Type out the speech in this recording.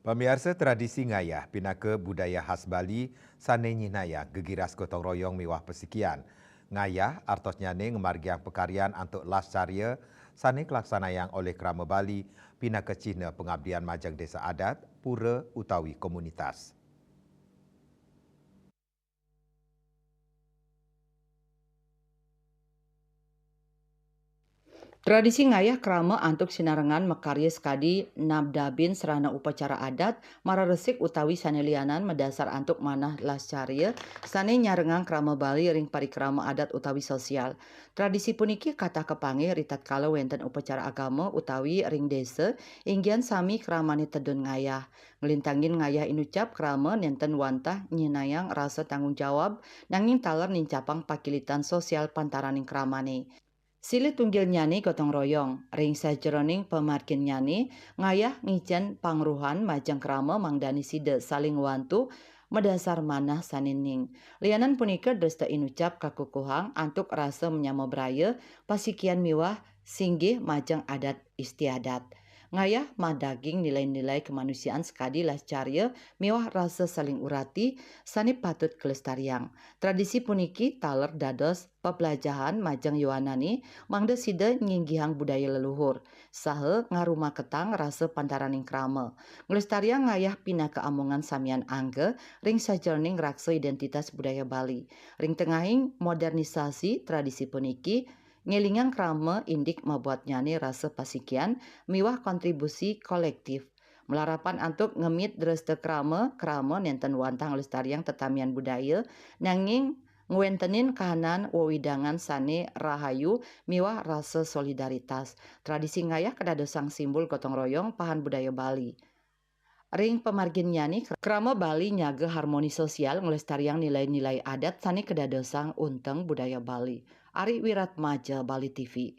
Pemirsa tradisi ngayah pinaka budaya khas Bali sane nyinaya gegiras gotong royong mewah pesikian. Ngayah artosnya ne ngemargiang pekarian untuk las carya sane kelaksanayang oleh Krama Bali pinaka Cina pengabdian majang desa adat, pura utawi komunitas. Tradisi ngayah krama antuk sinarengan makarya sekadi nabdabin serana upacara adat mararesik utawi sanelianan medasar antuk manah lascarya sane nyarengang krama Bali ring parikrama adat utawi sosial. Tradisi puniki kata kepangi ritat kala wenten upacara agama utawi ring desa inggian sami kramane tedun ngayah. Ngelintangin ngayah inucap krama nenten wantah nyinayang rasa tanggung jawab nanging taler nincapang pakilitan sosial pantaraning kramane. Sili tunggil nyani gotong royong, ring sajeroning pemarkin nyani, ngayah ngijen pangruhan majang krama mangdani side saling wantu medasar manah sanining. Lianan punika desta inucap kakukuhang antuk rasa menyama braya pasikian miwah singgih majang adat istiadat. Ngayah madaging nilai-nilai kemanusiaan sekadi lascarya miwah rasa saling urati sani patut kelestariang. Tradisi puniki taler dados pebelajahan majang Yohanani mangda sida nyinggihang budaya leluhur. Sahe ngaruma ketang rasa pantaraning krama. Ngelestariang ngayah pinaka amongan samian angge ring sajerning raksa identitas budaya Bali. Ring tengahing modernisasi tradisi puniki ngelingang krama indik membuat nyani rasa pasikian miwah kontribusi kolektif. Melarapan antuk ngemit dreste krama nenten wantang lestariang tetamian budaya nanging ngwentenin kahanan wewidangan sane rahayu miwah rasa solidaritas. Tradisi ngayah kedadosang simbol gotong royong pahan budaya Bali. Ring pemargin nyani krama Bali nyaga harmoni sosial ngelestariang nilai-nilai adat sani kedadosang unteng budaya Bali. Ari Wiratmaja Bali TV.